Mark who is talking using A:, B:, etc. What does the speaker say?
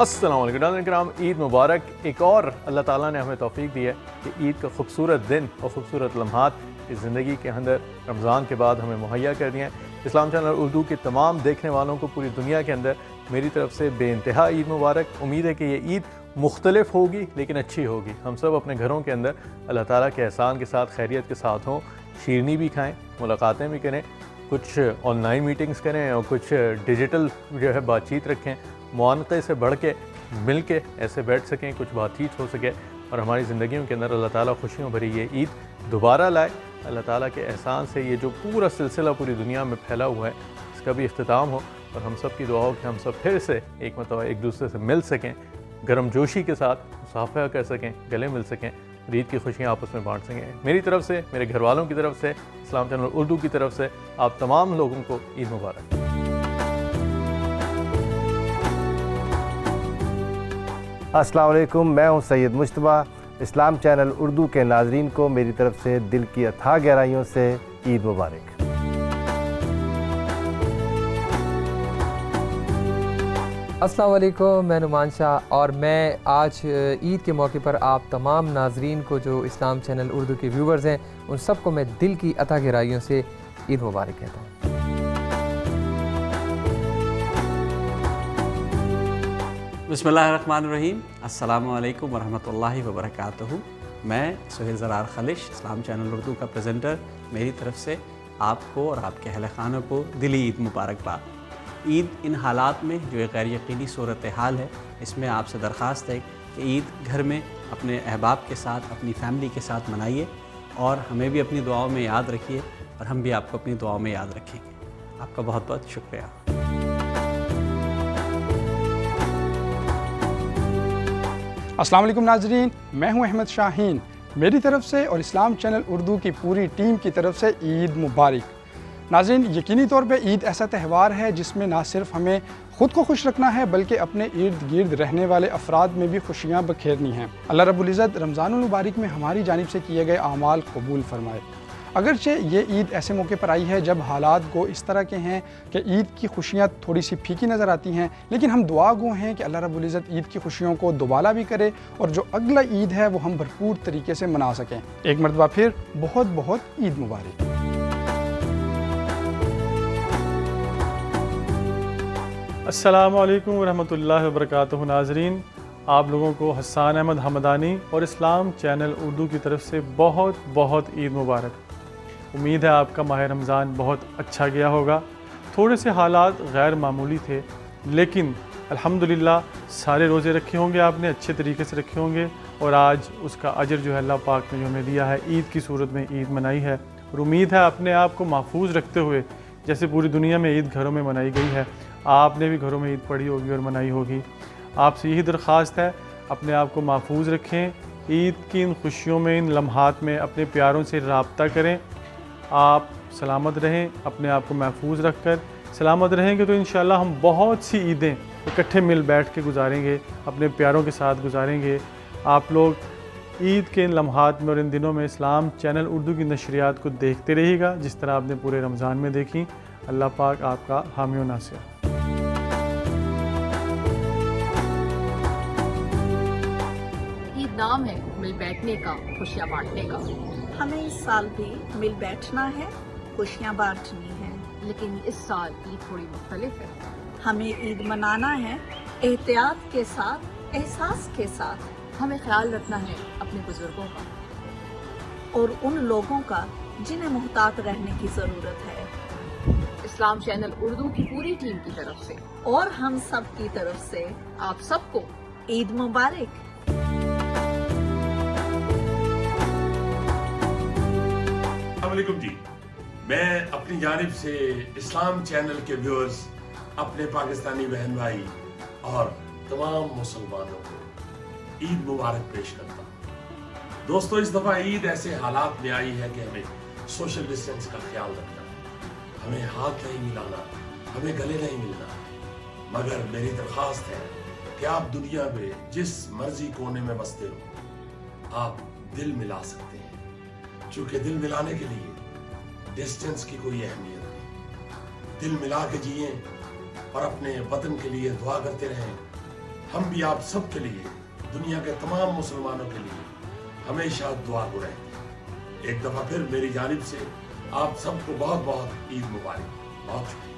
A: अस्सलाम वालेकुम नाज़रीन किराम, ईद मुबारक। एक और अल्लाह ताला ने हमें तौफीक दी है कि ईद का खूबसूरत दिन और ख़ूबसूरत लम्हात इस ज़िंदगी के अंदर रमज़ान के बाद हमें मुहैया कर दिए हैं। इस्लाम चैनल उर्दू के तमाम देखने वालों को पूरी दुनिया के अंदर मेरी तरफ से बेइंतहा ईद मुबारक। उम्मीद है कि ये ईद मुख्तलिफ होगी लेकिन अच्छी होगी। हम सब अपने घरों के अंदर अल्लाह ताला के एहसान के साथ, खैरियत के साथ हों, शीरनी भी खाएँ, मुलाकातें भी करें, कुछ ऑनलाइन मीटिंग्स करें और कुछ डिजिटल जो है बातचीत रखें, मुआनक़े से बढ़ के मिल के ऐसे बैठ सकें, कुछ बातचीत हो सके और हमारी ज़िंदगियों के अंदर अल्लाह ताला खुशियों भरी ये ईद दोबारा लाए। अल्लाह ताला के एहसान से ये जो पूरा सिलसिला पूरी दुनिया में फैला हुआ है इसका भी इख्तिताम हो और हम सब की दुआ हो कि हम सब फिर से एक मरतबा एक दूसरे से मिल सकें, गर्म जोशी के साथ मुसाफा कर सकें, गले मिल सकें और ईद की खुशियाँ आपस में बांट सकें। मेरी तरफ से, मेरे घर वालों की तरफ से, इस्लाम चैनल उर्दू की तरफ से आप तमाम लोगों को ईद मुबारक।
B: अस्सलाम वालेकुम, मैं हूं सैयद मुश्तबा। इस्लाम चैनल उर्दू के नाज़रीन को मेरी तरफ से दिल की अथाह गहराइयों से ईद मुबारक।
C: अस्सलाम वालेकुम, मैं नुमान शाह और मैं आज ईद के मौके पर आप तमाम नाज़रीन को, जो इस्लाम चैनल उर्दू के व्यूवर्स हैं, उन सबको मैं दिल की अथाह गहराइयों से ईद मुबारक कहता हूँ।
D: बिस्मिल्लाहिर्रहमानिर्रहीम, अस्सलामु अलैकुम वरहमतुल्लाहि वबरकातुहू। मैं सुहेल ज़रार खलिश, इस्लाम चैनल उर्दू का प्रेजेंटर, मेरी तरफ से आपको और आपके अहल खानों को दिली ईद मुबारकबाद। ईद इन हालात में जो एक गैर यकीनी सूरत हाल है, इसमें आपसे दरख्वास्त है कि ईद घर में अपने अहबाब के साथ, अपनी फैमिली के साथ मनाइए और हमें भी अपनी दुआओं में याद रखिए और हम भी आपको अपनी दुआओं में याद रखेंगे। आपका बहुत बहुत शुक्रिया।
E: अस्सलाम वालेकुम नाजरीन, मैं हूं अहमद शाहीन। मेरी तरफ से और इस्लाम चैनल उर्दू की पूरी टीम की तरफ से ईद मुबारक। नाजरीन, यकीनी तौर पे ईद ऐसा त्यौहार है जिसमें ना सिर्फ हमें ख़ुद को खुश रखना है बल्कि अपने इर्द गिर्द रहने वाले अफराद में भी खुशियाँ बखेरनी हैं। अल्लाह रब्बुल इज़्ज़त रमज़ानुल मुबारक में हमारी जानिब से किए गए आमाल कबूल फरमाए। अगरचे ये ईद ऐसे मौके पर आई है जब हालात को इस तरह के हैं कि ईद की खुशियाँ थोड़ी सी फीकी नज़र आती हैं, लेकिन हम दुआ गो हैं कि अल्लाह रब्बुल इज़्ज़त ईद की खुशियों को दोबारा भी करे और जो अगला ईद है वो हम भरपूर तरीके से मना सकें। एक मरतबा फिर बहुत बहुत ईद मुबारक।
F: अस्सलामु अलैकुम वरहमतुल्लाहि वबरकातुहू। नाज़रीन, आप लोगों को हसन अहमद हमदानी और इस्लाम चैनल उर्दू की तरफ से बहुत बहुत ईद मुबारक। उम्मीद है आपका माह रमज़ान बहुत अच्छा गया होगा। थोड़े से हालात गैर मामूली थे लेकिन अल्हम्दुलिल्लाह सारे रोज़े रखे होंगे आपने, अच्छे तरीके से रखे होंगे और आज उसका अजर जो है अल्लाह पाक ने जो हमें दिया है, ईद की सूरत में ईद मनाई है और उम्मीद है अपने आप को महफूज रखते हुए, जैसे पूरी दुनिया में ईद घरों में मनाई गई है, आपने भी घरों में ईद पढ़ी होगी और मनाई होगी। आपसे यही दरख्वास्त है, अपने आप को महफूज रखें, ईद की इन खुशियों में, इन लम्हात में अपने प्यारों से रब्ता करें। आप सलामत रहें, अपने आप को महफूज रख कर सलामत रहेंगे तो इंशाअल्लाह हम बहुत सी ईदें इकट्ठे मिल बैठ के गुजारेंगे, अपने प्यारों के साथ गुजारेंगे। आप लोग ईद के इन लम्हात में और इन दिनों में इस्लाम चैनल उर्दू की नशरियात को देखते रहिएगा जिस तरह आपने पूरे रमज़ान में देखी। अल्लाह पाक आपका हामी व नासिर।
G: नाम है मिल बैठने का, खुशियाँ बांटने का।
H: हमें इस साल भी मिल बैठना है, खुशियाँ बांटनी है,
G: लेकिन इस साल ईद थोड़ी मुख्तलिफ है।
H: हमें ईद मनाना है एहतियात के साथ, एहसास के साथ।
G: हमें ख्याल रखना है अपने बुजुर्गों का
H: और उन लोगों का जिन्हें मुहतात रहने की ज़रूरत है।
G: इस्लाम चैनल उर्दू की पूरी टीम की तरफ से
H: और हम सब की तरफ से
G: आप सबको
H: ईद मुबारक।
I: अस्सलामुअलैकुम जी, मैं अपनी जानिब से इस्लाम चैनल के व्यूअर्स, अपने पाकिस्तानी बहन भाई और तमाम मुसलमानों को ईद मुबारक पेश करता हूँ। दोस्तों, इस दफ़ा ईद ऐसे हालात में आई है कि हमें सोशल डिस्टेंस का ख्याल रखना है, हमें हाथ नहीं मिलाना, हमें गले नहीं मिलना। मगर मेरी दरख्वास्त है कि आप दुनिया में जिस मर्जी कोने में बसते हो, आप दिल मिला सकते हैं, क्योंकि दिल मिलाने के लिए डिस्टेंस की कोई अहमियत नहीं। दिल मिला के जिए और अपने वतन के लिए दुआ करते रहें, हम भी आप सब के लिए, दुनिया के तमाम मुसलमानों के लिए हमेशा दुआ गो रहते हैं। एक दफ़ा फिर मेरी जानिब से आप सबको बहुत बहुत ईद मुबारक। बहुत शुक्रिया।